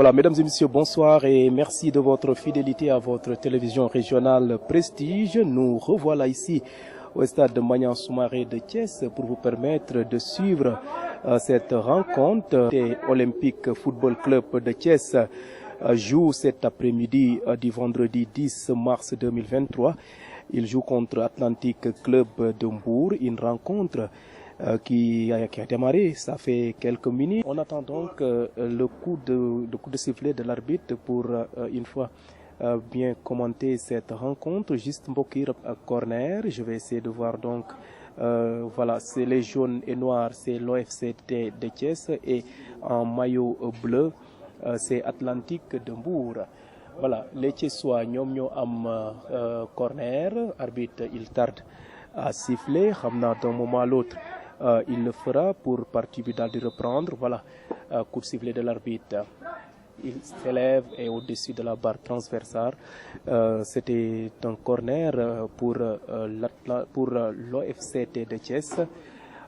Voilà, mesdames et messieurs, bonsoir et merci de votre fidélité à votre télévision régionale Prestige. Nous revoilà ici au stade de Maniang Soumaré de Thiès pour vous permettre de suivre cette rencontre. Olympique Football Club de Thiès joue cet après-midi du vendredi 10 mars 2023. Il joue contre Atlantique Club de Mbour, une rencontre qui a démarré, ça fait quelques minutes. On attend donc le coup de sifflet de l'arbitre pour une fois bien commenter cette rencontre. Juste Mbokir à corner, je vais essayer de voir donc, voilà, c'est les jaunes et noirs, c'est l'OFCT de Thiès et en maillot bleu, c'est Atlantique de Mbour. Voilà, les Thiessois ñoom ñoo am corner, arbitre il tarde à siffler, xam naa d'un moment à l'autre. Il le fera pour partie bi daal di reprendre. Voilà, coup de sifflet de l'arbitre. Il s'élève et au-dessus de la barre transversale. C'était un corner pour l'OFCT de Thiès.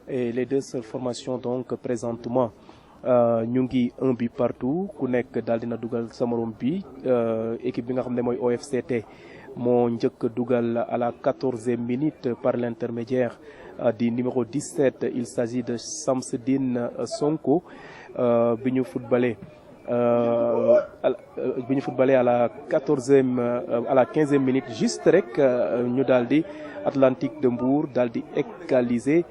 Et les deux seules formations donc présentement ñu ngi un but partout ku nekk daal dina dugal sa morom bi équipe bi nga xam ne mooy OFCT moo njëkk dugal à la 14e minute par l'intermédiaire du numéro 17. Il s'agit de Samsedine Sonko bi ñu footballé à la 15e minute juste rek ñu daal di Atlantique de Mbour daal di égaliser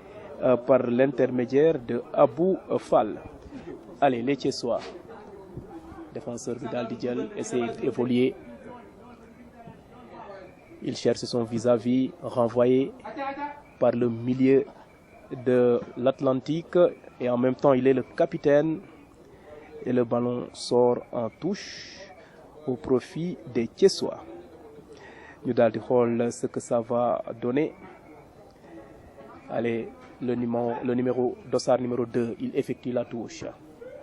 par l'intermédiaire de Abou Fall. Allez, les Thiessois, défenseur bi daal di jël essayer d'évoluer. Il cherche son vis-à-vis, renvoyé par le milieu de l'Atlantique et en même temps il est le capitaine et le ballon sort en touche au profit des Thiessois. Ñu daal di xool ce que ça va donner. Allez, le numéro dossard numéro 2, il effectue la touche.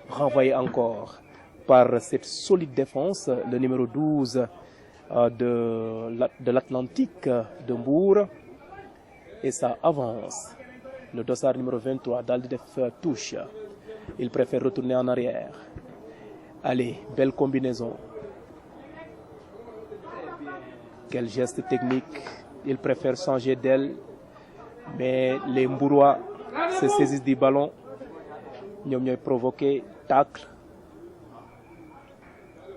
Renvoyé encore par cette solide défense, le numéro 12 de l'Atlantique de Mbour. Et ça avance. Le dossard numéro 23, daal di def touche. Il préfère retourner en arrière. Allez, belle combinaison. Quel geste technique. Il préfère changer d'aile. Mais les Mbourois se saisissent du ballon. Ñoom ñooy provoqué tacle.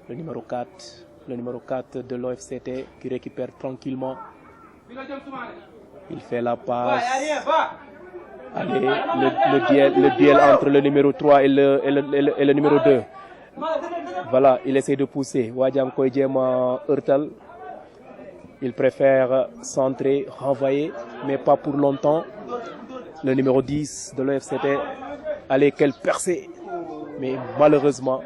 Le numéro 4 de l'OFCT qui récupère tranquillement. Il fait la passe. Allez, le duel entre le numéro 3 et le numéro 2. Voilà, il essaie de pousser. Wadjam koy jéema heurtal. Il préfère centrer, renvoyer, mais pas pour longtemps. Le numéro 10 de l'OFCT. Allez, quelle percée. Mais malheureusement,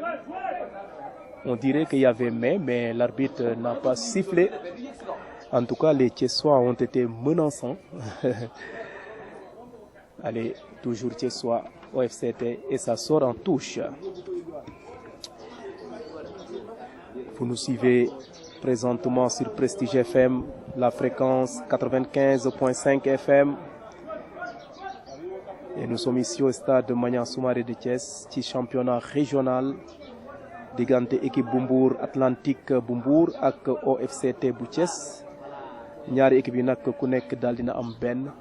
on dirait qu'il y avait main, mais l'arbitre n'a pas sifflé. En tout cas, les Thiessois ont été menaçants. Allez, toujours Thiessois, OFCT, et ça sort en touche. Vous nous suivez présentement sur Prestige FM, la fréquence 95.5 FM. Et nous sommes ici au stade de Maniang Soumaré de Thiès, ci championnat régional diggante équipe bu Mbour Atlantique bu Mbour ak OFCT bu Thiès. Ñaari équipe yi nag ku nekk daal dina am benn.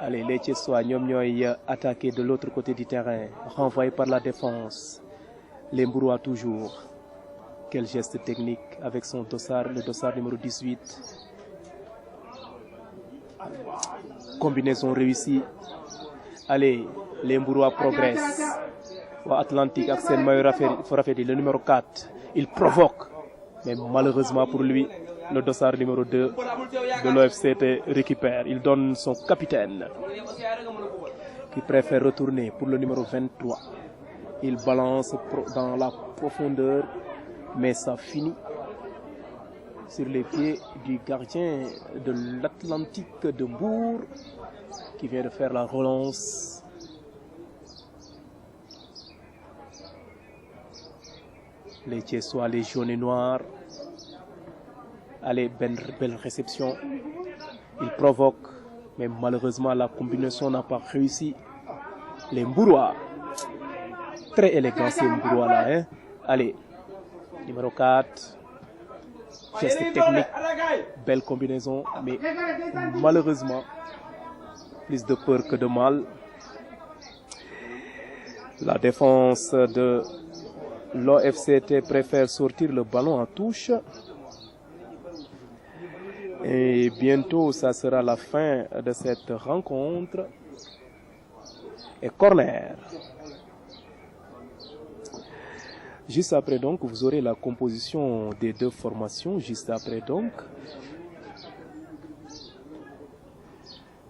Allez, les Thiessois ñoom ñooy attaquer de l'autre côté du terrain, renvoyé par la défense. Les Mbourois toujours. Quel geste technique avec son dossard, le dossard numéro 18. Combinaison réussie. Allez, les Mbourois progressent. Wa Atlantique ak seen maillot rafet le numéro 4. Il provoque. Mais malheureusement pour lui, le dossard numéro 2 de l'OFCT récupère. Il donne son capitaine qui préfère retourner pour le numéro 23. Il balance dans la profondeur, mais ça finit sur les pieds du gardien de l'Atlantique de Mbour qui vient de faire la relance. Les Thiessois, les jaunes et noirs. Allez, belle réception. Il provoque, mais malheureusement la combinaison n'a pas réussi. Les Mbourois très élégant ces Mbourois là. Hein. Allez, numéro 4. Geste technique, belle combinaison, mais malheureusement, plus de peur que de mal. La défense de l'OFCT préfère sortir le ballon en touche. Et bientôt, ça sera la fin de cette rencontre. Et corner. Juste après donc, vous aurez la composition des deux formations. Juste après donc.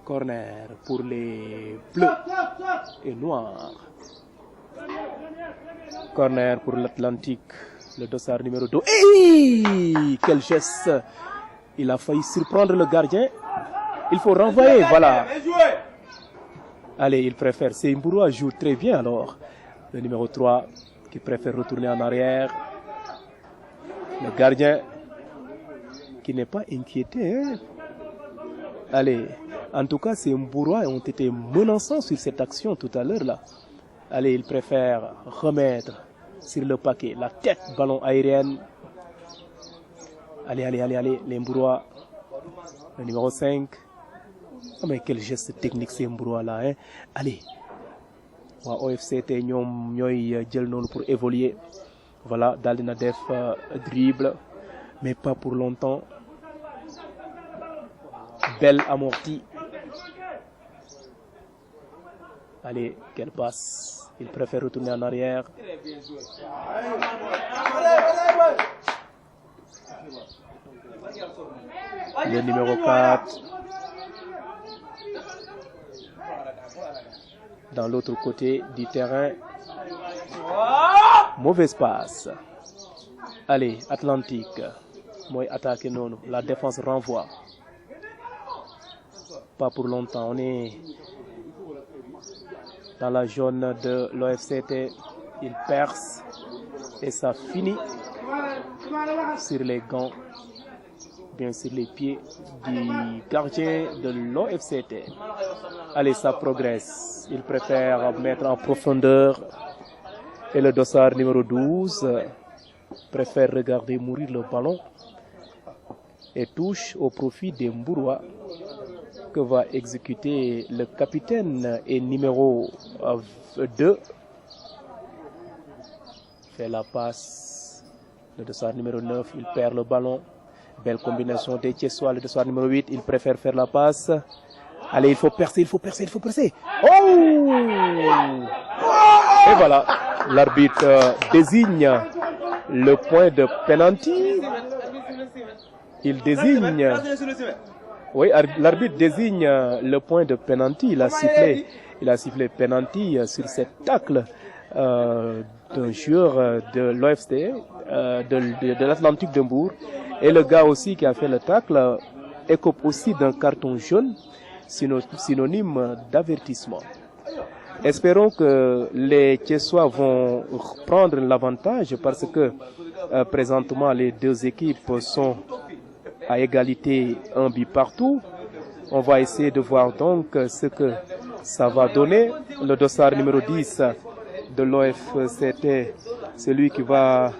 Corner pour les bleus et noirs. Corner pour l'Atlantique. Le dossard numéro 2. Hey, quel geste! Il a failli surprendre le gardien. Il faut renvoyer, voilà. Allez, il préfère. C'est Mbourois joue très bien alors. Le numéro 3 qui préfère retourner en arrière. Le gardien qui n'est pas inquiété. Hein? Allez, en tout cas, ces Mbourois ont été menaçants sur cette action tout à l'heure là. Allez, il préfère remettre sur le paquet la tête ballon aérienne. Allez, les Mbourois. Le numéro 5. Oh mais quel geste technique ces Mbourois là. Hein? Allez. Waa OFCT ñoom ñooy jël noonu pour évoluer. Voilà, daal dina def dribble, mais pas pour longtemps. Belle amortie. Allez, quelle passe. Il préfère retourner en arrière. Le numéro 4. Dans l'autre côté du terrain. Mauvaise passe. Allez, Atlantique. Moi, attaquer non. La défense renvoie. Pas pour longtemps. On est dans la zone de l'OFCT. Il perce. Et ça finit sur les gants. Bien sur les pieds du gardien de l'OFCT. Allez, ça progresse. Il préfère mettre en profondeur. Et le dossard numéro 12 préfère regarder mourir le ballon. Et touche au profit des Mbourois que va exécuter le capitaine et numéro 2. Fait la passe. Le dossard numéro 9, il perd le ballon. Belle combinaison des Thiessois. Le dossard numéro 8, il préfère faire la passe. Allez, il faut percer. Oh! Et voilà, l'arbitre désigne le point de penalty. Il désigne... Oui, l'arbitre désigne le point de penalty. Il a sifflé penalty sur cette tacle d'un joueur de l'OFC, de l'Atlantique de Mbour. Et le gars aussi qui a fait le tacle écope aussi d'un carton jaune, synonyme d'avertissement. Espérons que les Thiessois vont prendre l'avantage parce que présentement les deux équipes sont à égalité, un but partout. On va essayer de voir donc ce que ça va donner. Le dossard numéro 10 de l'OFCT, celui qui va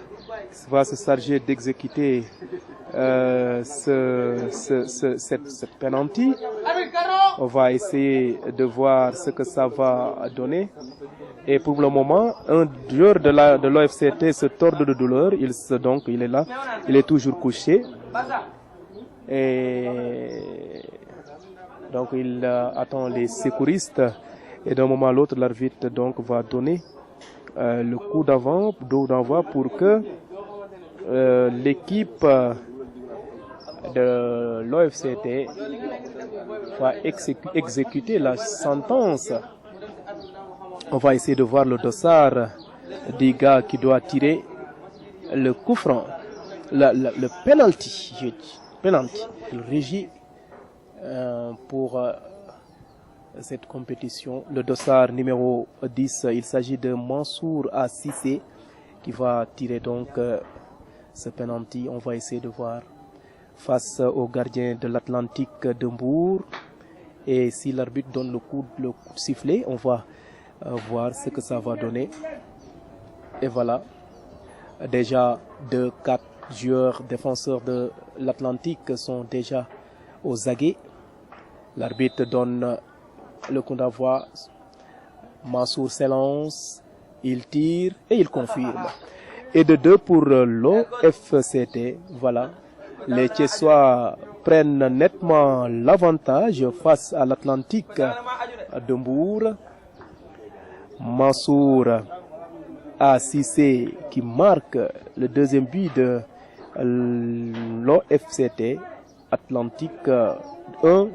se charger d'exécuter cette penalty. On va essayer de voir ce que ça va donner. Et pour le moment, un joueur de l'OFCT se tord de douleur. Il est là. Il est toujours couché. Et donc il attend les secouristes. Et d'un moment à l'autre, l'arbitre donc va donner le coup d'envoi pour que l'équipe de l'OFCT va exécuter la sentence. On va essayer de voir le dossard du gars qui doit tirer le coup franc, le penalty. Il régit pour cette compétition. Le dossard numéro 10, il s'agit de Mansour Assissé qui va tirer donc ce penalty. On va essayer de voir face au gardien de l'Atlantique de Mbour. Et si l'arbitre donne le coup de sifflet, on va voir ce que ça va donner. Et voilà, déjà 2-4 joueurs défenseurs de l'Atlantique sont déjà aux aguets. L'arbitre donne le coup d'envoi. Mansour s'élance, il tire et il confirme. Et de 2 pour l'OFCT. Voilà, les Thiessois prennent nettement l'avantage face à l'Atlantique de Mbour. Mansour Cissé qui marque le deuxième but de l'OFCT. Atlantique 1,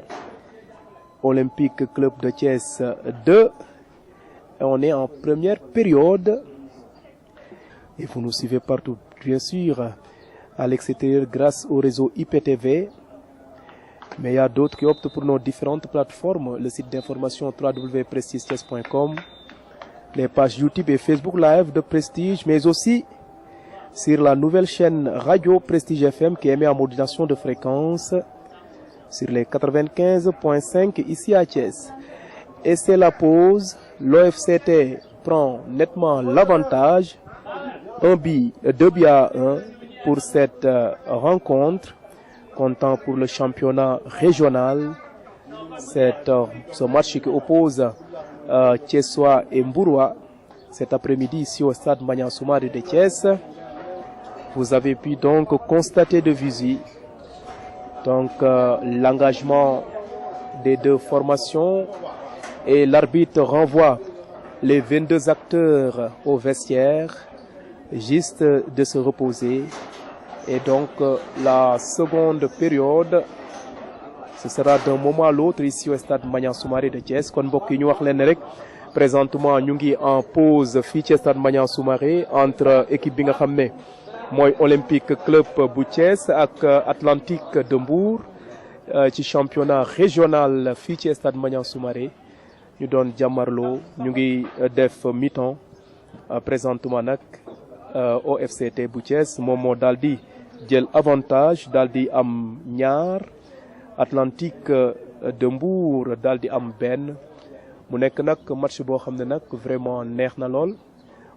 Olympique Club de Thiès 2. Et on est en première période. Et vous nous suivez partout, bien sûr, à l'extérieur grâce au réseau IPTV. Mais il y a d'autres qui optent pour nos différentes plateformes. Le site d'information www.prestigethies.com, les pages YouTube et Facebook Live de Prestige, mais aussi sur la nouvelle chaîne radio Prestige FM qui émet en modulation de fréquence sur les 95.5 ici à Thiès. Et c'est la pause. L'OFCT prend nettement l'avantage. 2 buts à 1 pour cette rencontre, comptant pour le championnat régional. Ce match qui oppose Thiessois et Mbourois cet après-midi ici au stade Maniang Soumaré de Thiès. Vous avez pu donc constater de visu l'engagement des deux formations et l'arbitre renvoie les 22 acteurs au vestiaire, juste de se reposer. Et donc la seconde période, ce sera d'un moment à l'autre ici au stade Maniang Soumaré de Thiès. Kon mbokk yi ñu wax leen rek présentement ñu ngi en pause fii ci stade Maniang Soumaré entre équipe bi nga xam ne mooy Olympique Club bu Thiès ak Atlantique de Mbour ci championnat régional fii ci stade Maniang Soumaré. ñu doon jàmmarloo ñu ngi def mi-temps présentement nag OFCT bu Thiès moom moo daal di jël avantage daal di am ñaar. Atlantique de Mbour daal di am benn. mu nekk nag match boo xam ne nag vraiment neex na lool.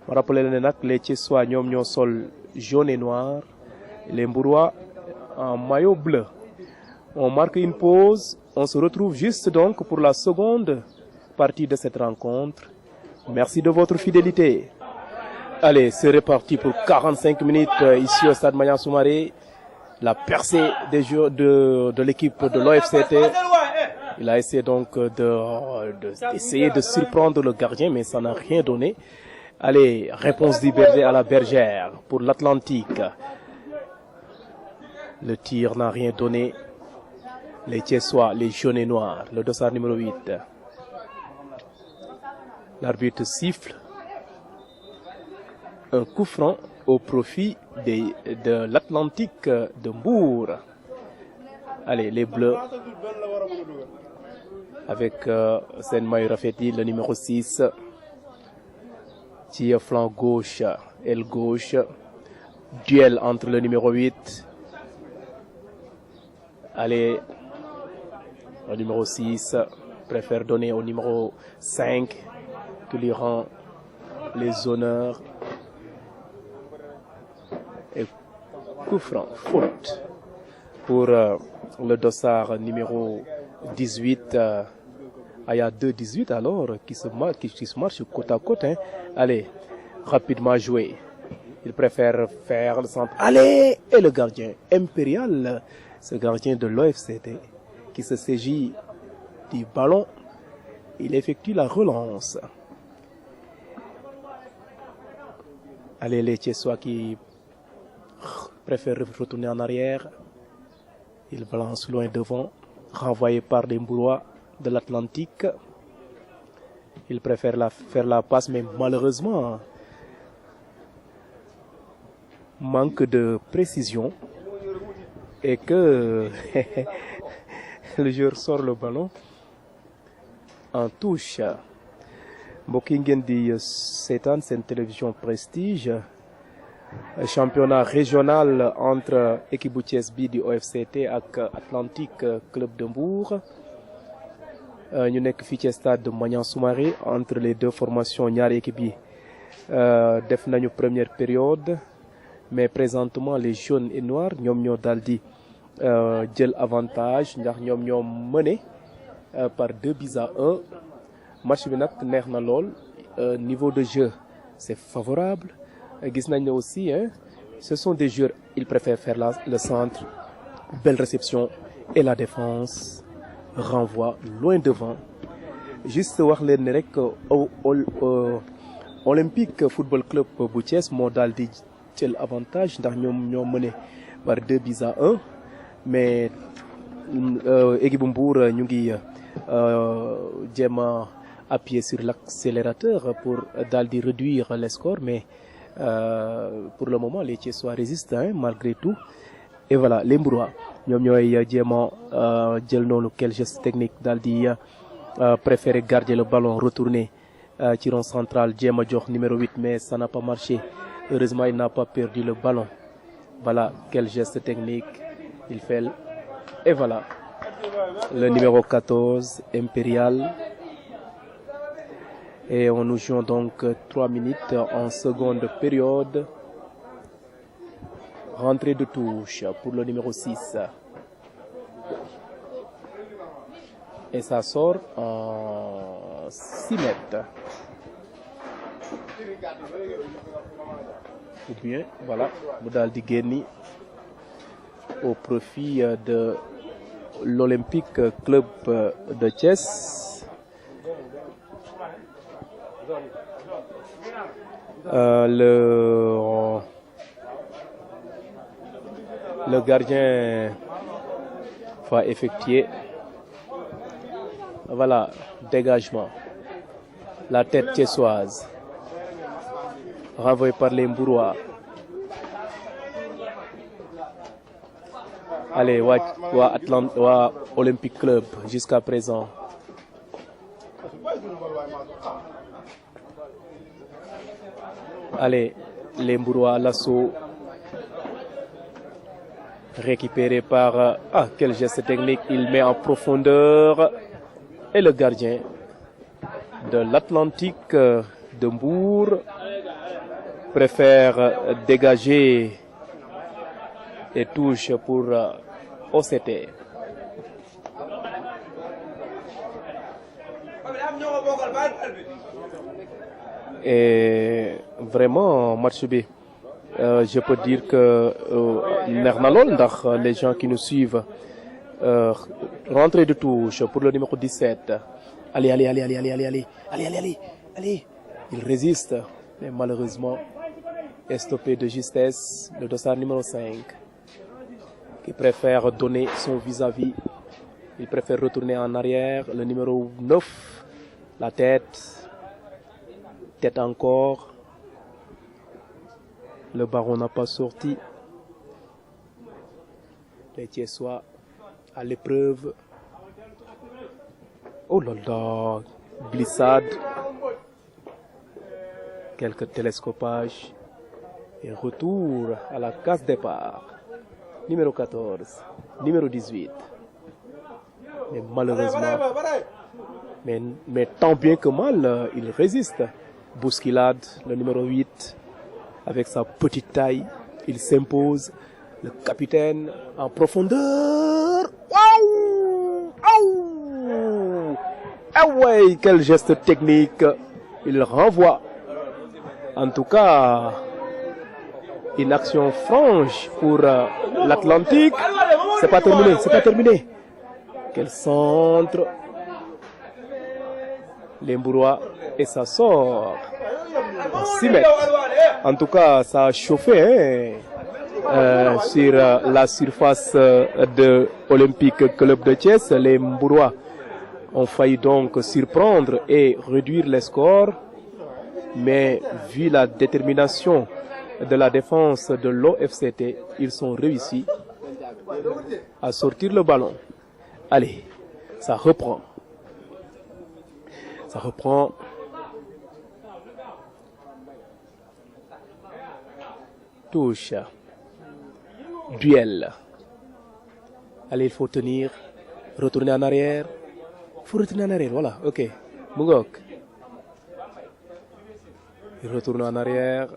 ma rappelé la ne nag les Thiessois ñoom ñoo sol jaune et noir, les Mbourois en maillot bleu. On marque une pause, on se retrouve juste donc pour la seconde partie de cette rencontre. Merci de votre fidélité. Allez, c'est reparti pour 45 minutes ici au stade Maniang Soumaré. La percée des joueurs de l'équipe de l'OFCT. Il a essayé donc d'essayer de surprendre le gardien, mais ça n'a rien donné. Allez, réponse du berger à la bergère pour l'Atlantique. Le tir n'a rien donné. Les Thiessois, les jaunes et noirs, le dossard numéro 8. L'arbitre siffle un coup franc au profit de l'Atlantique de Mbour. Allez, les Bleus avec Sen Maï Rafeti, le numéro 6, qui est flanc gauche, aile gauche. Duel entre le numéro 8. Allez, le numéro 6 préfère donner au numéro 5 qui lui rend les honneurs. Et coup franc, faute pour le dossard numéro 18. Il y a 2-18 alors qui se marchent côte à côte. Hein. Allez, rapidement jouer. Il préfère faire le centre. Allez, et le gardien impérial, ce gardien de l'OFCT qui se saisit du ballon. Il effectue la relance. Allez, les Thiessois qui préfèrent retourner en arrière. Il balance loin devant, renvoyé par des Mbourois de l'Atlantique. Il préfère faire la passe, mais malheureusement, manque de précision et que le joueur sort le ballon en touche. mbokk yi ngeen di seetaan seen télévision Prestige. Championnat régional entre équipe bu Thiès bi di OFCT ak Atlantique Club de Mbour. ñu nekk fii ci stade de Maniang Soumaré entre les deux formations ñaari équipes yi def nañu première période mais présentement les jaunes et noirs ñoom ñoo daldi jël avantage ndax ñoom ñoo mené par 2-1 match bi nag neex na lool niveau de jeu c'est favorable gis nañ ne aussi ce sont des joueurs ils préfèrent faire le centre belle réception et la défense renvoie loin devant juste wax leen ne rek Olympique Football Club bu Thiès moo daldi jël avantage ndax ñoom ñoo mené par 2-1 mais équipe bu Mbour ñu ngi jéem a appuyer sur l'accélérateur pour daldi réduire les scores mais pour le moment les Thiessois résistent malgré tout et voilà les Mbourois ñoom ñooy jéem a jël noonu quel geste technique daldi préféré garder le ballon retourner ci rond central jéem a jox numéro 8 mais ça n'a pas marché heureusement il n'a pas perdu le ballon voilà quel geste technique il fait et voilà le numéro 14 Impérial et on nous joue donc 3 minutes en seconde période rentrée de touche pour le numéro 6 et ça sort en 6 mètres ou bien voilà mu daal di génni au profit de l'Olympique Club de Thiès le gardien va effectuer voilà dégagement la tête thiessoise renvoyé par les Mbourois allez waa Olympique Club jusqu'à présent allez les Mbourois à l'assaut récupéré par quel geste technique il met en profondeur et le gardien de l'Atlantique de Mbour préfère dégager et touche pour OCT. Et vraiment match bi je peux dire que neex na lool ndax les gens qui nous suivent rentrée de touche pour le numéro 17 allez il résiste mais malheureusement est stoppé de justesse le dossard numéro 5 qui préfère donner son vis-à-vis il préfère retourner en arrière le numéro 9 la tête encore le ballon n'a pas sorti les Thiessois à l'épreuve oh là là glissade quelques télescopages et retour à la case départ numéro 14 numéro 18 mais malheureusement mais tant bien que mal il résiste bousculade le numéro 8 avec sa petite taille il s'impose le capitaine en profondeur ah ouais quel geste technique il renvoie en tout cas une action franche pour l'Atlantique c'est pas terminé quel centre les Mbourois et ça sort en 6 mètres en tout cas ça a chauffé sur la surface de Olympique Club de Thiès les Mbourois ont failli donc surprendre et réduire les scores mais vu la détermination de la défense de l'OFCT ils sont réussis à sortir le ballon allez ça reprend touche duel allez il faut tenir retourner en arrière voilà ok mu ngoog Il retourne en arrière.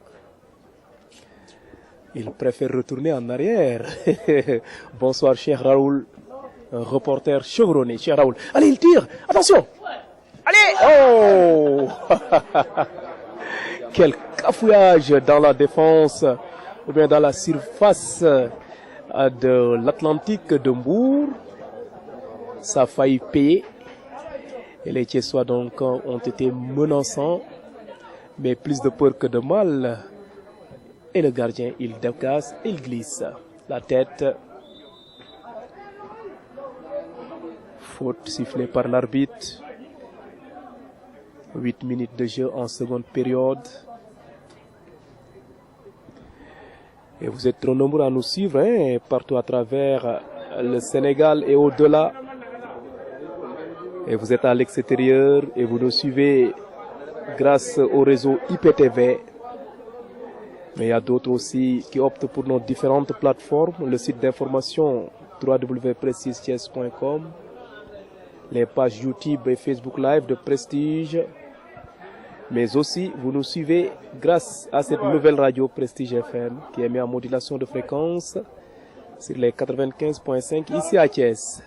Il préfère retourner en arrière. Bonsoir, cher Raoul. Un reporter chevronné, cher Raoul. Allez, il tire. Attention. Allez. Oh. Quel cafouillage dans la défense, ou bien dans la surface de l'Atlantique de Mbour. Ça a failli payer. Et les Thiessois donc ont été menaçants, mais plus de peur que de mal. Et le gardien, il décasse, il glisse la tête. Faute sifflée par l'arbitre. 8 minutes de jeu en seconde période. Et vous êtes trop nombreux à nous suivre partout à travers le Sénégal et au-delà. Et vous êtes à l'extérieur et vous nous suivez grâce au réseau IPTV. Mais il y a d'autres aussi qui optent pour nos différentes plateformes. Le site d'information www.prestigethies.com, les pages YouTube et Facebook Live de Prestige. Mais aussi, vous nous suivez grâce à cette nouvelle radio Prestige FM qui est mise en modulation de fréquence sur les 95.5 ici à Thiès.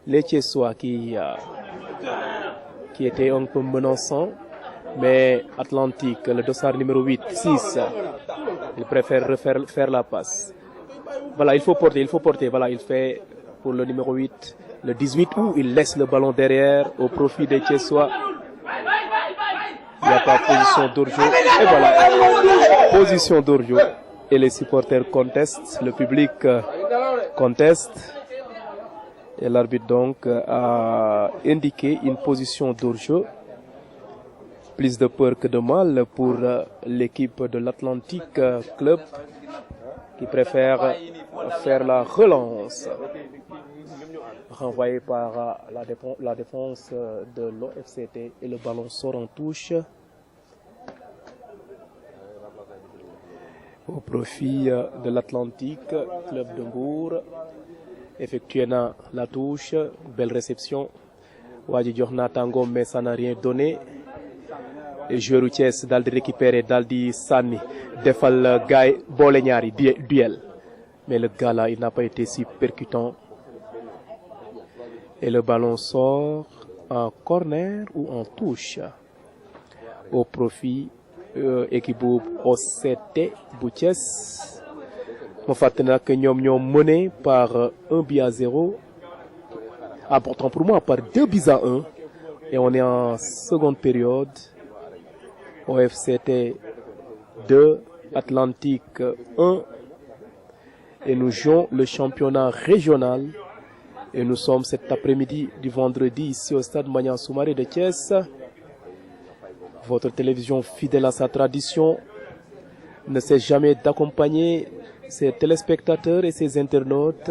Les Thiessois qui étaient un peu menaçants, mais Atlantique, le dossard numéro 8, 6, il préfère faire la passe. Voilà, il faut porter. Voilà, il fait pour le numéro 8, le 18, où il laisse le ballon derrière au profit des Thiessois. Il n'y a pas position d'Orjo. Et voilà, position d'Orjo. Et les supporters contestent, le public conteste. Et l'arbitre donc a indiqué une position d'Orjo. Plus de peur que de mal pour l'équipe de l'Atlantique Club qui préfère faire la relance. Renvoyé par la défense de l'OFCT et le ballon sort en touche au profit de l'Atlantique Club de Mbour. Effectuant la touche, belle réception. Wadi Djorna Tango, mais ça n'a rien donné. Et joueur Thiès d'Aldi récupéré, d'Aldi Sani, Defal Gaï Bolegnari, duel. Mais le gars là, il n'a pas été si percutant. Et le ballon sort en corner ou en touche au profit équipe OCT Boutiès. Je fàttali que nous mené par 1-0. Important pour moi, par 2-1. Et on est en seconde période. OFCT 2, Atlantique 1. Et nous jouons le championnat régional. Et nous sommes cet après-midi du vendredi ici au stade Maniang Soumaré de Thiès. Votre télévision fidèle à sa tradition ne cesse jamais d'accompagner ses téléspectateurs et ses internautes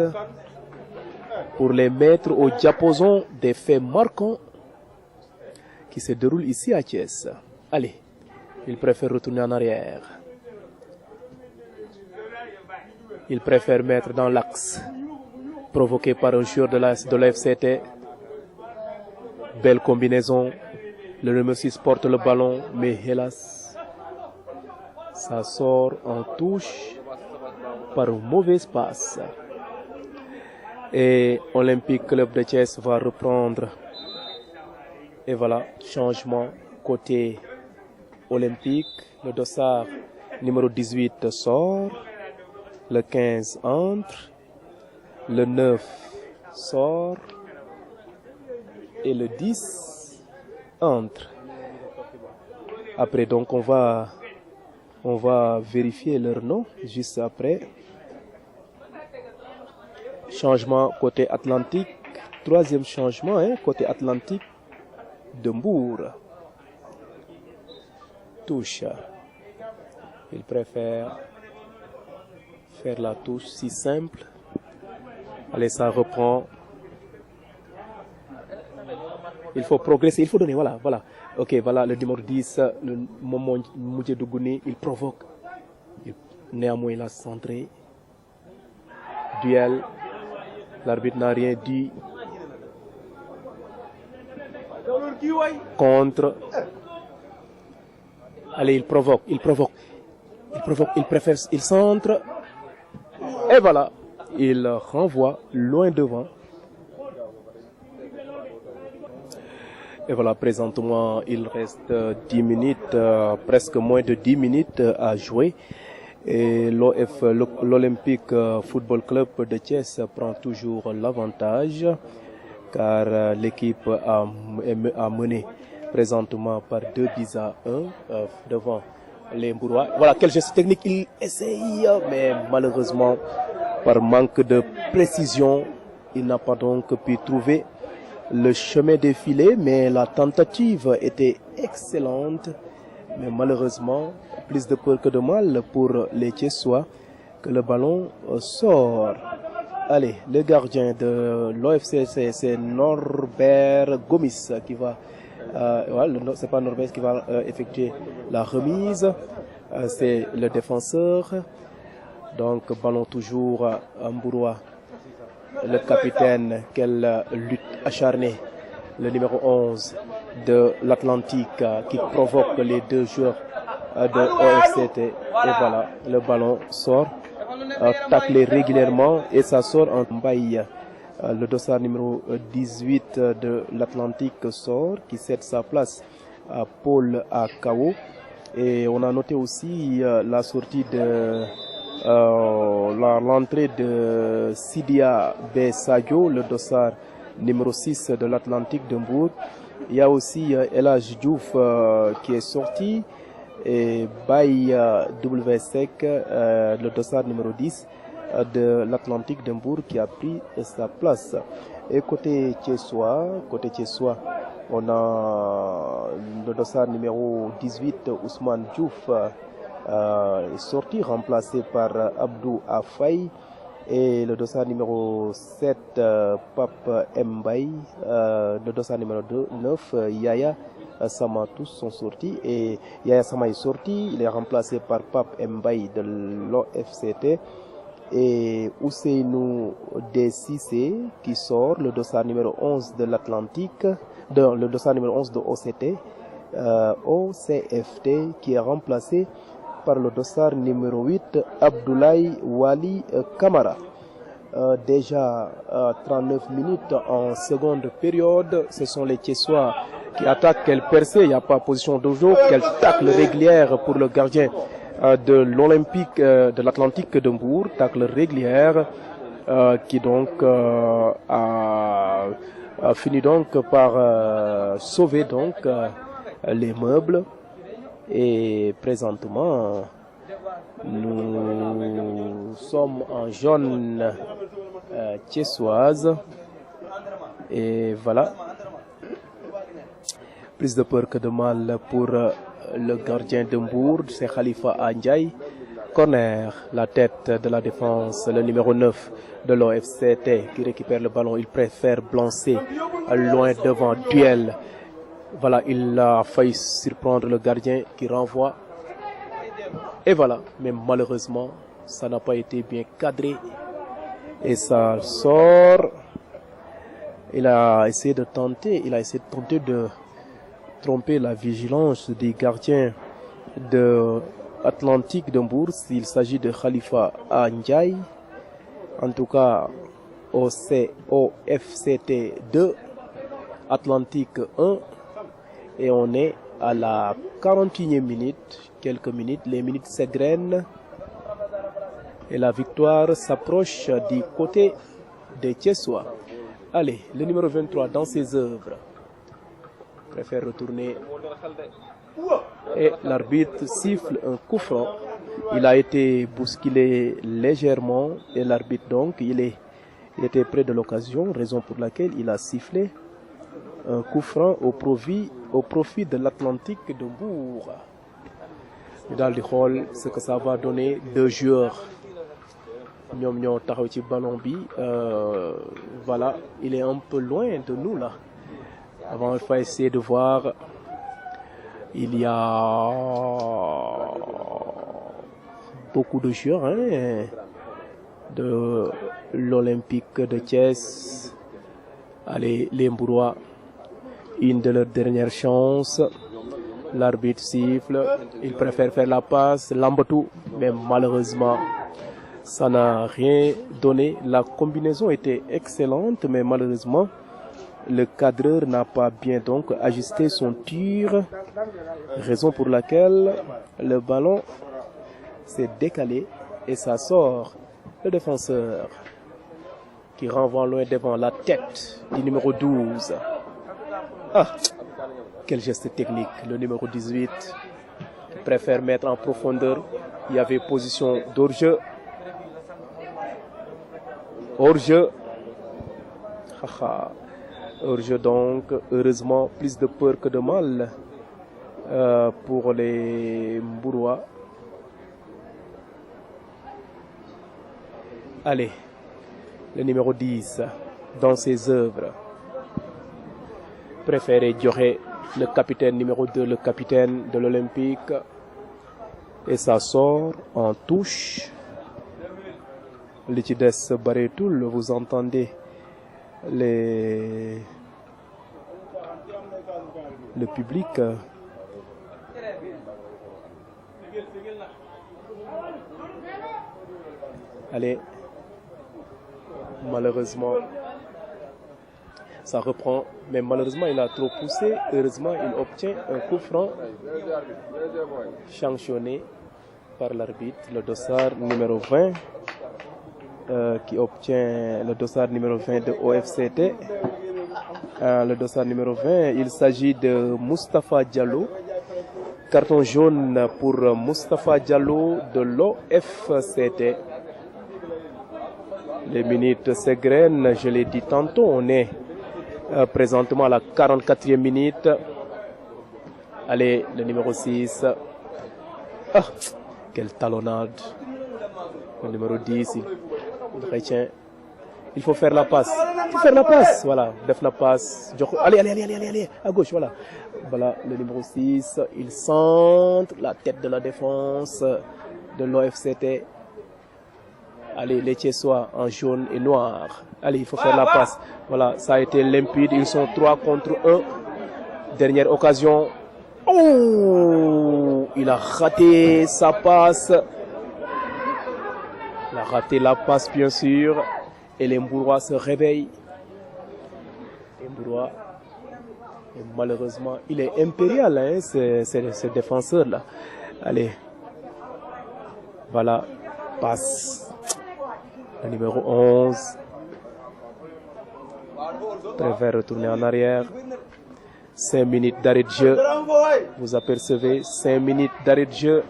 pour les mettre au diapason des faits marquants qui se déroulent ici à Thiès. Allez, il préfère retourner en arrière. Il préfère mettre dans l'axe. Provoqué par un joueur de l'FCT. Belle combinaison. Le numéro 6 porte le ballon, mais hélas, ça sort en touche par un mauvais passe. Et Olympique Club de Thiès va reprendre. Et voilà, changement côté Olympique. Le dossard numéro 18 sort. Le 15 entre. Le 9 sort et le 10 entre. Après donc on va vérifier leur nom juste après. Changement côté Atlantique, troisième changement côté Atlantique de Mbour. Touche. Il préfère faire la touche si simple. Allez, ça reprend. Il faut progresser, il faut donner, voilà. Ok, voilà, le numéro 10, le moment Moudjedouguni, il provoque. Néanmoins, il a centré. Duel. L'arbitre n'a rien dit. Contre. Allez, il préfère, il centre. Et voilà, il renvoie loin devant. Et voilà, présentement, il reste 10 minutes, presque moins de 10 minutes à jouer. Et l'Olympique Football Club de Thiès prend toujours l'avantage, car l'équipe a mené présentement par 2-1 devant les Mbourois. Voilà, quel geste technique il essaye, mais malheureusement, par manque de précision, il n'a pas donc pu trouver le chemin défilé, mais la tentative était excellente. Mais malheureusement, plus de peur que de mal pour les Thiessois, que le ballon sort. Allez, le gardien de l'OFC, c'est Norbert Gomis qui va... c'est pas Norbert qui va effectuer la remise. C'est le défenseur. Donc, ballon toujours Mbourois. Le capitaine, quelle lutte acharnée. Le numéro 11 de l'Atlantique qui provoque les deux joueurs de OFCT. Et voilà, le ballon sort, taclé régulièrement et ça sort en Mbaye. Le dossard numéro 18 de l'Atlantique sort, qui cède sa place à Paul Akao. Et on a noté aussi la sortie de l'entrée de Sidia Bessadio, le dossard numéro 6 de l'Atlantique de Mbour. Il y a aussi Elhaj Diouf qui est sorti et Baye W-Sec, le dossard numéro 10 de l'Atlantique de Mbour, qui a pris sa place. Et côté Thiessois, on a le dossard numéro 18, Ousmane Diouf, est sorti, remplacé par Abdou Afay. Et le dossard numéro 7, Pape Mbaye, le dossard numéro 9, Yaya Sama, tous sont sortis. Et Yaya Sama est sorti, il est remplacé par Pape Mbaye de l'OFCT. Et Ousseinou Dessissé qui sort, le dossard numéro 11 de l'Atlantique, le dossard numéro 11 de OCFT, qui est remplacé par le dossard numéro 8, Abdoulaye Wali Kamara. Déjà 39 minutes en seconde période, ce sont les Thiessois qui attaquent, quelle percée, il n'y a pas position de jeu, quelle tacle régulière pour le gardien de l'Olympique de l'Atlantique de Mbour, tacle régulière qui donc a fini donc par sauver donc les meubles. Et présentement, nous sommes en jaune thiessoise. Et voilà. Plus de peur que de mal pour le gardien de Mbour, c'est Khalifa Ndiaye. Corner, la tête de la défense, le numéro 9 de l'OFCT qui récupère le ballon. Il préfère blancer loin devant, duel. Voilà, il a failli surprendre le gardien qui renvoie. Et voilà, mais malheureusement, ça n'a pas été bien cadré. Et ça sort. Il a essayé de tenter de tromper la vigilance des gardiens de Atlantique de Mbour, s'il s'agit de Khalifa Ndiaye. En tout cas, OFCT 2, Atlantique 1. Et on est à la 41e minute, quelques minutes, les minutes s'égrènent. Et la victoire s'approche du côté des Thiessois. Allez, le numéro 23 dans ses œuvres préfère retourner. Et l'arbitre siffle un coup franc. Il a été bousculé légèrement et l'arbitre donc, il était près de l'occasion, raison pour laquelle il a sifflé un coup franc au profit de l'Atlantique de Mbour. Dans le hall, ce que ça va donner, deux joueurs. Ñoo taxaw ci ballon bi, voilà, il est un peu loin de nous là. Avant, il faut essayer de voir. Il y a beaucoup de joueurs de l'Olympique de Thiès. Allez, les Mbourois, une de leurs dernières chances. L'arbitre siffle, il préfère faire la passe, Lambatou, mais malheureusement, ça n'a rien donné. La combinaison était excellente, mais malheureusement, le cadreur n'a pas bien donc ajusté son tir, raison pour laquelle le ballon s'est décalé et ça sort. Le défenseur qui renvoie loin devant la tête du numéro 12. Ah, quel geste technique. Le numéro 18 préfère mettre en profondeur. Il y avait position d'hors-jeu. Hors-jeu. Hors-jeu donc, heureusement, plus de peur que de mal pour les Mbourois. Allez, le numéro 10 dans ses œuvres. Préféré Dioré, le capitaine numéro 2, le capitaine de l'Olympique. Et ça sort en touche. L'Itides Baretoul, vous entendez le public. Allez, malheureusement, ça reprend, mais malheureusement il a trop poussé. Heureusement, il obtient un coup franc sanctionné par l'arbitre, le dossard numéro 20, qui obtient le dossard numéro 20 de OFCT. Le dossard numéro 20, il s'agit de Moustapha Diallo. Carton jaune pour Moustapha Diallo de l'OFCT. Les minutes s'égrènent, je l'ai dit tantôt, on est présentement à la 44e minute. Allez, le numéro 6. Ah, quelle talonnade. Le numéro 10, il retient. Il faut faire la passe. Il faut faire la passe. Voilà, def la passe. Allez, à gauche, voilà. Voilà, le numéro 6, il centre la tête de la défense de l'OFCT. Allez, les Thiessois en jaune et noir. Allez, il faut faire la passe. Voilà, ça a été limpide. Ils sont 3 contre 1. Dernière occasion. Oh, il a raté sa passe. Il a raté la passe, bien sûr. Et les Mbourois se réveillent. Les Mbourois, malheureusement, il est impérial, hein, ce défenseur-là. Allez. Voilà, passe. Le numéro 11 préfère retourner en arrière. 5 minutes d'arrêt de jeu. Vous apercevez, 5 minutes d'arrêt de jeu.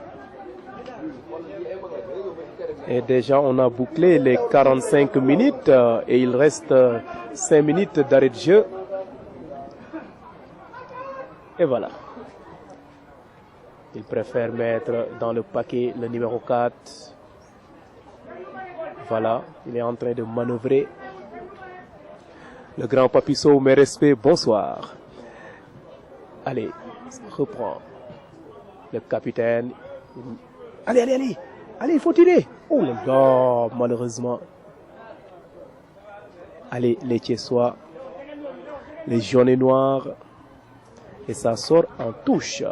Et déjà, on a bouclé les 45 minutes et il reste 5 minutes d'arrêt de jeu. Et voilà. Il préfère mettre dans le paquet le numéro 4. Voilà, il est en train de manœuvrer. Le grand Papisso, mes respects, bonsoir. Allez, ça reprend. Le capitaine. Allez, il faut tirer. Oh là là, malheureusement. Allez, les Thiessois, les jaunes et noirs. Et ça sort en touche.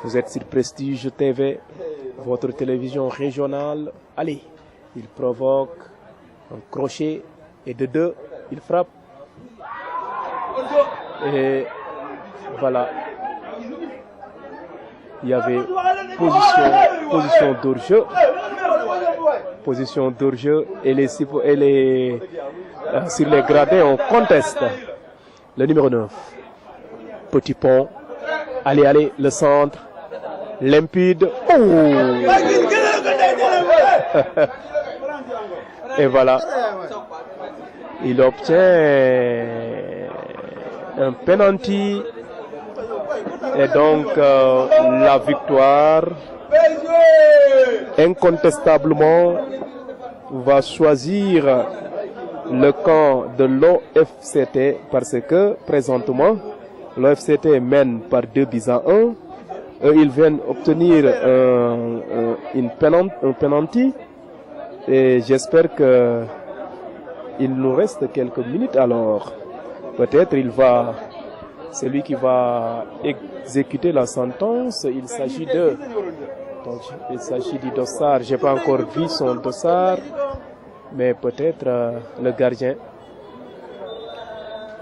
Vous êtes sur Prestige TV, votre télévision régionale. Allez, il provoque un crochet et de 2, il frappe. Et voilà. Il y avait position d'hors-jeu. Position d'hors-jeu et sur les gradins, on conteste. Le numéro 9. Petit pont. Allez, le centre. Limpide. Oh. Et voilà. Il obtient un penalty. Et donc, la victoire, incontestablement, va choisir le camp de l'OFCT parce que, présentement, l'OFCT mène par 2-1. Ils viennent obtenir un penalty. Et j'espère qu'il nous reste quelques minutes alors. Peut-être il va C'est lui qui va exécuter la sentence. Il s'agit du dossard. J'ai pas encore vu son dossard, mais peut-être le gardien.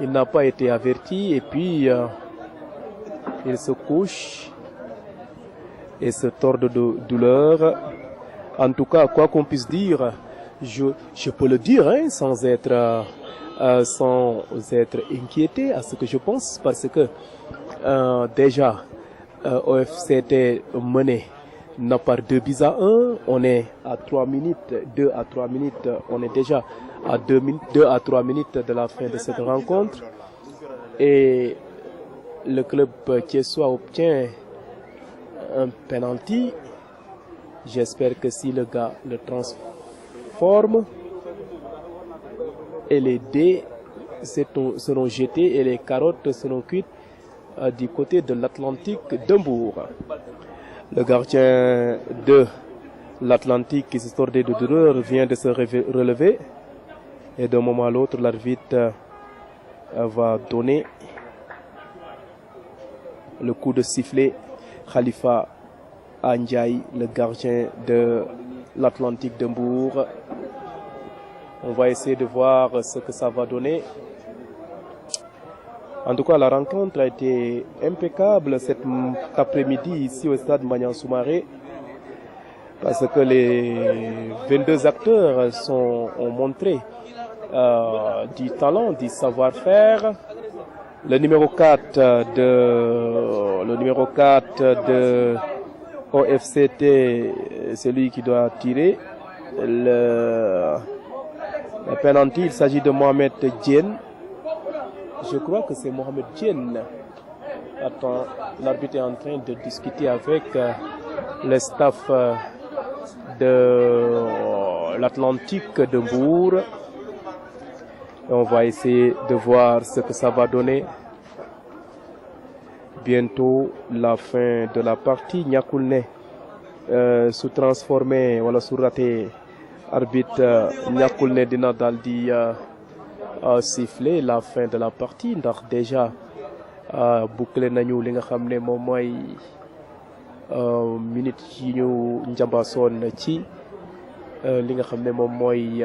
Il n'a pas été averti et puis il se couche et se tord de douleur. En tout cas, quoi qu'on puisse dire, je peux le dire sans être inquiété à ce que je pense, parce que déjà OFCT mené par 2-1, on est à 3 minutes, 2 à 3 minutes, on est déjà à 2 à 3 minutes de la fin de cette rencontre, et le club thiessois obtient un penalty. J'espère que si le gars le transforme, et les dés seront jetés et les carottes seront cuites du côté de l'Atlantique d'Hambourg. Le gardien de l'Atlantique qui se tordait de douleur vient de se relever, et d'un moment à l'autre l'arbitre va donner le coup de sifflet. Khalifa Ndiaye, le gardien de l'Atlantique d'Hambourg. On va essayer de voir ce que ça va donner. En tout cas, la rencontre a été impeccable cet après-midi ici au stade Maniang Soumaré, parce que les 22 acteurs ont montré du talent, du savoir-faire. Le numéro 4 de OFCT, c'est lui qui doit tirer le penalty. Il s'agit de Mohamed Diène. Je crois que c'est Mohamed Diène. Attends, l'arbitre est en train de discuter avec le staff de l'Atlantique de Bourg. On va essayer de voir ce que ça va donner. Bientôt la fin de la partie. Nyakoulne sous transformé wala sous raté, arbitre Nyakoulne dina daldi siffler la fin de la partie, ndax déjà bouclé nañu li nga xamné mom moy minute yi ñu njambasoon ci li nga xamné mom moy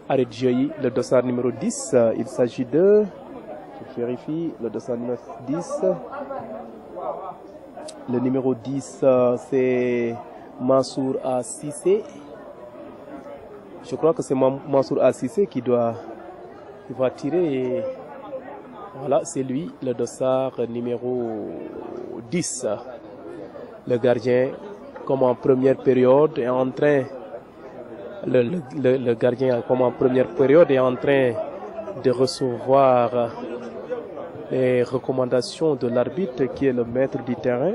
arrêt de jeu yi. Le dossard numéro 10, il s'agit de, je vérifie, le dossard numéro 10, le numéro 10 c'est Mansour Assissé. Je crois que c'est Mansour Assissé qui va tirer, et voilà, c'est lui, le dossard numéro 10. Le gardien, comme en première période, est en train, le gardien, comme en première période, est en train de recevoir les recommandations de l'arbitre qui est le maître du terrain.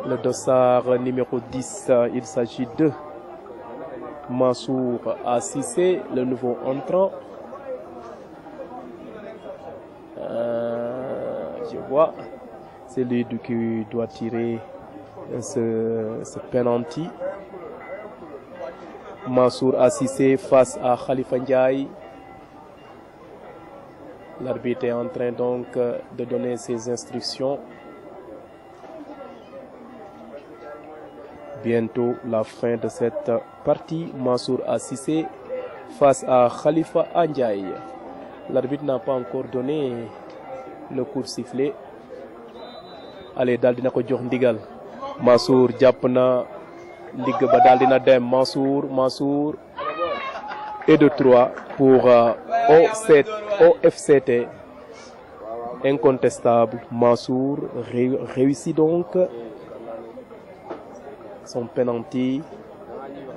Le dossard numéro 10, il s'agit de Mansour Assissé, le nouveau entrant. Je vois, c'est lui qui doit tirer ce penalty. Mansour Assissé face à Khalifa Ndiaye. L'arbitre est en train donc de donner ses instructions. Bientôt la fin de cette partie. Mansour Assissé face à Khalifa Ndiaye. L'arbitre n'a pas encore donné le coup de sifflet. Allez, dal dina ko jox ndigal. Mansour jàpp na ndigg ba dal dina dem. Mansour et de 3 pour OFCT. Incontestable. Mansour réussit donc son penalty.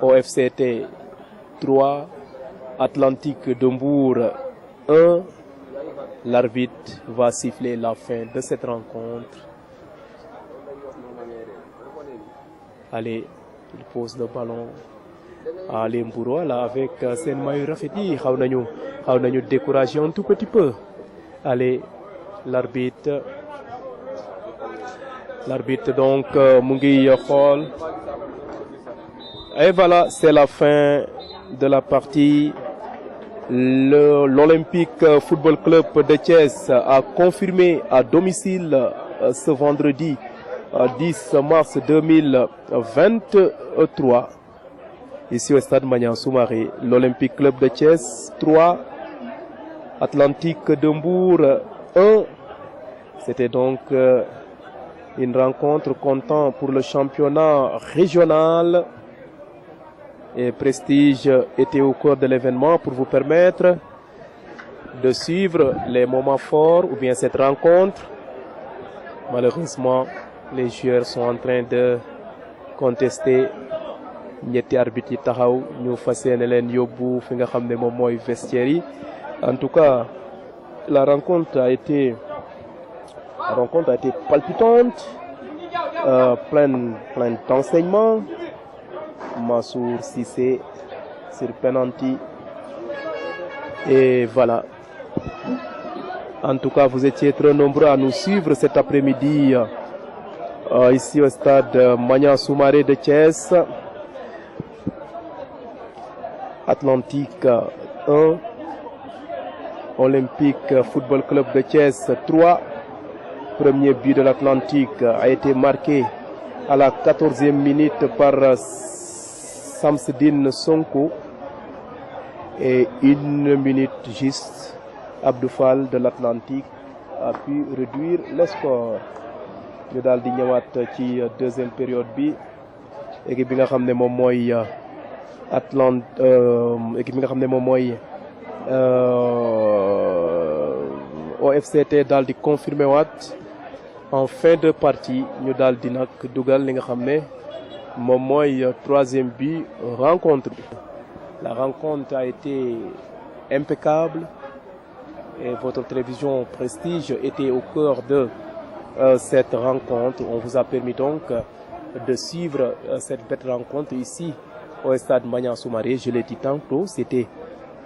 OFCT 3, Atlantique d'Hambourg 1. L'arbitre va siffler la fin de cette rencontre. Allez, il pose le ballon. Allez, Mbouroua là avec Sen Mayu Rafeti, xaw nañu décourager un tout petit peu. Allez, l'arbitre donc mu ngi xool. Et voilà, c'est la fin de la partie. L'Olympique Football Club de Thiès a confirmé à domicile ce vendredi 10 mars 2023 ici au stade Maniang Soumaré. L'Olympique Club de Thiès 3, Atlantique de Mbour 1. C'était donc une rencontre comptant pour le championnat régional. Et Prestige était au cœur de l'événement pour vous permettre de suivre les moments forts ou bien cette rencontre. Malheureusement, les joueurs sont en train de contester. ñetti arbitre yi taxaw ñu fas yéene leen yóbbu fi nga xam ne moom mooy vestiaire yi. En tout cas, la rencontre a été palpitante, pleine d'enseignements. Mansour Cissé sur penalty. Et voilà. En tout cas, vous étiez très nombreux à nous suivre cet après-midi ici au stade Maniang Soumaré de Thiès. Atlantique 1, Olympique Football Club de Thiès 3. Premier but de l'Atlantique a été marqué à la 14e minute par Samsidine Sonko. Et 1 minute juste, Abdou Fall de l'Atlantique a pu réduire le score. ñu daal di ñëwaat ci deuxième période bi. Équipe bi nga xam ne moom mooy équipe bi nga xam ne moom mooy OFCT daal di confirmé waat en fin de partie ñu daal di nag dugal li nga xam ne moom mooy troisième but rencontre bi. La rencontre a été impeccable et votre télévision Prestige était au cœur de cette rencontre. On vous a permis donc de suivre cette belle rencontre ici au stade Maniang Soumaré. Je l'ai dit tantôt, c'était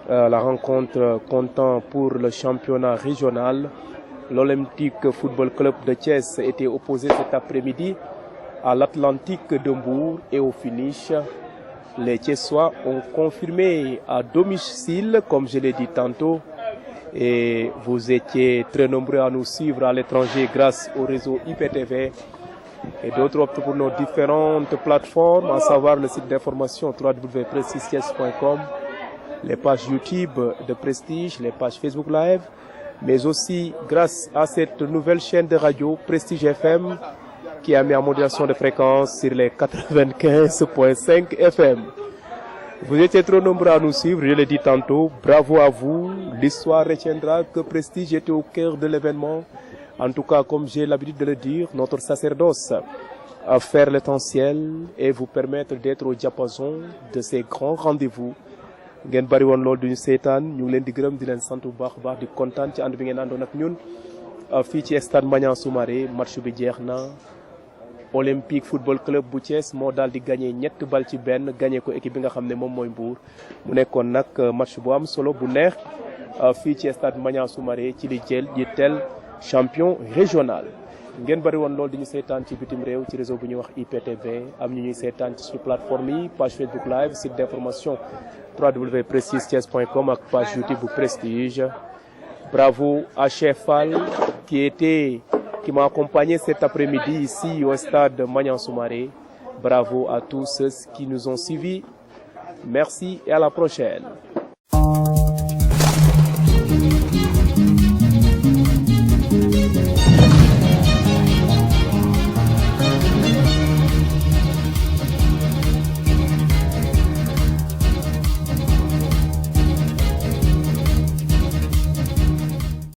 la rencontre comptant pour le championnat régional. L'Olympique Football Club de Thiès était opposé cet après-midi à l'Atlantique de Mbour et au finish, les Thiessois ont confirmé à domicile, comme je l'ai dit tantôt, et vous étiez très nombreux à nous suivre à l'étranger grâce au réseau IPTV et d'autres optent pour nos différentes plateformes, à savoir le site d'information www.prestigethies.com, les pages YouTube de Prestige, les pages Facebook Live, mais aussi grâce à cette nouvelle chaîne de radio Prestige FM qui a mis en modulation de fréquence sur les 95.5 FM. Vous étiez trop nombreux à nous suivre, je l'ai dit tantôt, bravo à vous. L'histoire retiendra que Prestige était au cœur de l'événement. En tout cas, comme j'ai l'habitude de le dire, notre sacerdoce à faire l'essentiel et vous permettre d'être au diapason de ces grands rendez-vous. ngeen bari woon loolu duñu seetaan ñu ngi leen di gërëm di leen sant bu baax baax di kontaan ci ànd bi ngeen àndoon ak ñun fii ci stade Maniang Soumaré. Match bi jeex na. Olympique Football Club bu Thiès moo daal di gagné 3-1 gagné ko équipe bi nga xam ne moom mooy Mbour. mu nekkoon nag match bu am solo bu neex fii ci stade Maniang Soumaré ci li jël di tel champion régional. ngeen bari woon loolu di ñu seetaan ci bitim réew ci réseau bu ñuy wax IPTV am ñu ñuy seetaan ci suñu plateforme yi page Facebook Live, site d'information www.prestigethies.com ak page YouTube bu Prestige. Bravo à Chef Fall qui m'a accompagné cet après-midi ici au stade Maniang Soumaré. Bravo à tous ceux qui nous ont suivis. Merci et à la prochaine.